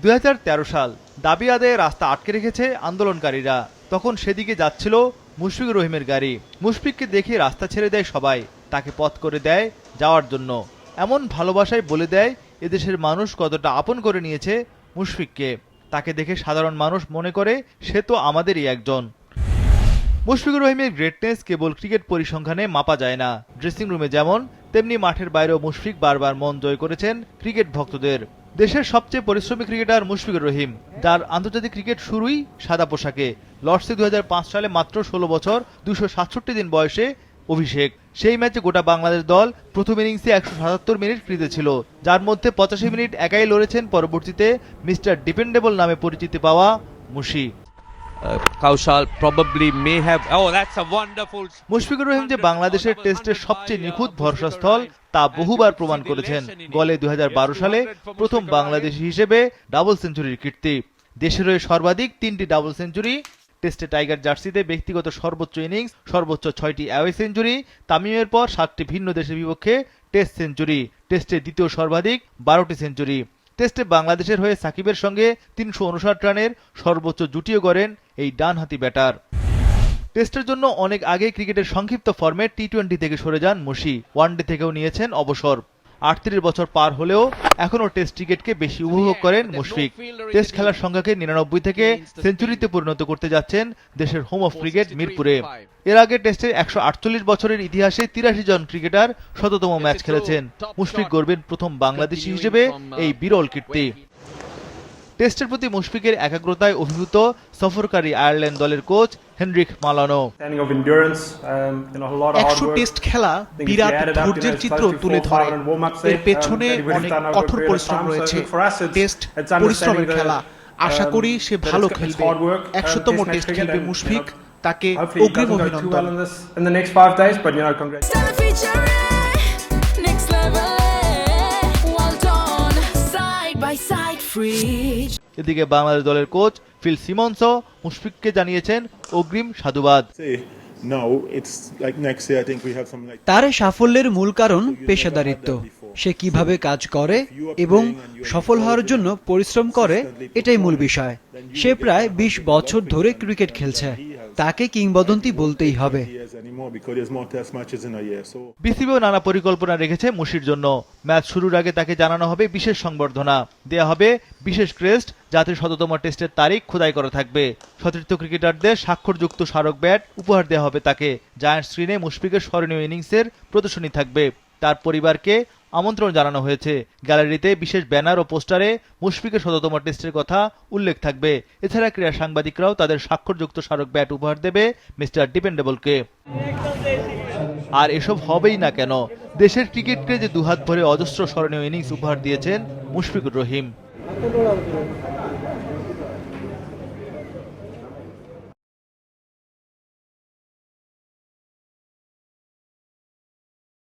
2013 সাল দাবি আদায়ে রাস্তা আটকে রেখেছে আন্দোলনকারীরা। তখন সেদিকে যাচ্ছিল মুশফিকুর রহিমের গাড়ি। মুশফিককে দেখে রাস্তা ছেড়ে দেয় সবাই, তাকে পথ করে দেয় যাওয়ার জন্য। এমন ভালোবাসায় বলে দেয় এদেশের মানুষ কতটা আপন করে নিয়েছে মুশফিককে। তাকে দেখে সাধারণ মানুষ মনে করে সে তো আমাদেরই একজন। মুশফিকুর রহিমের গ্রেটনেস কেবল ক্রিকেট পরিসংখ্যানে মাপা যায় না। ড্রেসিং রুমে যেমন তেমনি মাঠের বাইরেও মুশফিক বারবার মন জয় করেছেন ক্রিকেট ভক্তদের। দেশের সবচেয়ে পরিশ্রমী ক্রিকেটার মুশফিকুর রহিম, যার আন্তর্জাতিক ক্রিকেট শুরুই সাদা পোশাকে। লর্ডসে 2005 সালে মাত্র 16 বছর 267 দিন বয়সে অভিষেক। সেই ম্যাচে গোটা বাংলাদেশ দল প্রথম ইনিংসে 177 মিনিট ক্রিজে ছিল, যার মধ্যে 85 মিনিট একাই লড়েছেন পরবর্তীতে মিস্টার ডিপেন্ডেবল নামে পরিচিতি পাওয়া মুশি। Kaushal probably may have. Oh, that's a wonderful. Mushfiqur Rahim যে বাংলাদেশের টেস্টের সবচেয়ে নিখুঁত ভরসাস্থল তা বহুবার প্রমাণ করেছেন। গলে 2012 সালে প্রথম বাংলাদেশি হিসেবে ডাবল সেঞ্চুরির কীর্তি। দেশের হয়ে সর্বাধিক 3টি ডাবল সেঞ্চুরি। টেস্টে টাইগার জার্সিতে ব্যক্তিগত সর্বোচ্চ ইনিংস, সর্বোচ্চ 6টি অ্যাওয়ে সেঞ্চুরি। তামিমের পর 7টি ভিন্ন দেশের বিপক্ষে টেস্ট সেঞ্চুরি। টেস্টে দ্বিতীয় সর্বাধিক 12টি সেঞ্চুরি। টেস্টে বাংলাদেশের হয়ে সাকিবের সঙ্গে 359 রানের সর্বোচ্চ জুটিও গড়েন এই ডানহাতি ব্যাটার। টেস্টের জন্য অনেক আগে ক্রিকেটের সংক্ষিপ্ত ফর্মে টি-20 থেকে সরে যান মুশি। ওয়ানডে থেকেও নিয়েছেন অবসর। 38 বছর পার হলেও এখনও টেস্ট ক্রিকেটকে বেশি উপভোগ করেন মুশফিক। টেস্ট খেলার সংখ্যাকে 99 থেকে সেঞ্চুরিতে পরিণত করতে যাচ্ছেন দেশের হোম অফ ক্রিকেট মিরপুরে। এর আগে টেস্টের 148 বছরের ইতিহাসে 83 জন ক্রিকেটার শততম ম্যাচ খেলেছেন। মুশফিক গড়বেন প্রথম বাংলাদেশি হিসেবে এই বিরল কীর্তি। টেস্টের প্রতি মুশফিকের একাগ্রতায় অভিভূত সফরকারী আয়ারল্যান্ড দলের কোচ হেনরিক মালানো। 100 টেস্ট খেলা বিরাট ধৈর্যের চিত্র তুলে ধরে। এর পেছনে অনেক কঠোর পরিশ্রম রয়েছে। টেস্ট পরিশ্রমের খেলা। আশা করি সে ভালো খেলবে। 100তম টেস্ট খেলবে মুশফিক। তাকে অগ্রিম অভিনন্দন। এদিকে বাংলাদেশ দলের কোচ ফিল সিমন্সও মুশফিককে জানিয়েছেন অগ্রিম সাধুবাদ। তার সাফল্যের মূল কারণ পেশাদারিত্ব। সে কিভাবে কাজ করে এবং সফল হওয়ার জন্য পরিশ্রম করে, এটাই মূল বিষয়। সে প্রায় 20 বছর ধরে ক্রিকেট খেলছে। তাকে কিংবদন্তি বলতেই হবে। বিসিবিও নানা পরিকল্পনা রেখেছে মুশির জন্য। ম্যাচ শুরুর আগে তাকে জানানো হবে বিশেষ সংবর্ধনা, দেয়া হবে বিশেষ ক্রেস্ট, যাতে 100তম টেস্টের তারিখ খোদাই করা থাকবে। সতীর্থ ক্রিকেটারদের স্বাক্ষরযুক্ত স্মারক ব্যাট উপহার দেওয়া হবে তাকে। জায়ান্ট স্ক্রিনে মুশফিকের স্মরণীয় ইনিংসের প্রদর্শনী থাকবে। তার পরিবারকে আমন্ত্রণ জানানো হয়েছে। গ্যালারিতে বিশেষ ব্যানার ও পোস্টারে মুশফিকের 100তম টেস্টের কথা উল্লেখ থাকবে। এছাড়া ক্রীড়া সাংবাদিকরাও তাদের স্বাক্ষরযুক্ত স্মারক ব্যাট উপহার দেবে মিস্টার ডিপেন্ডেবলকে। আর এসব হবেই না কেন, দেশের ক্রিকেটকে যে দুহাত ভরে অজস্র স্মরণীয় ইনিংস উপহার দিয়েছেন মুশফিকুর রহিম।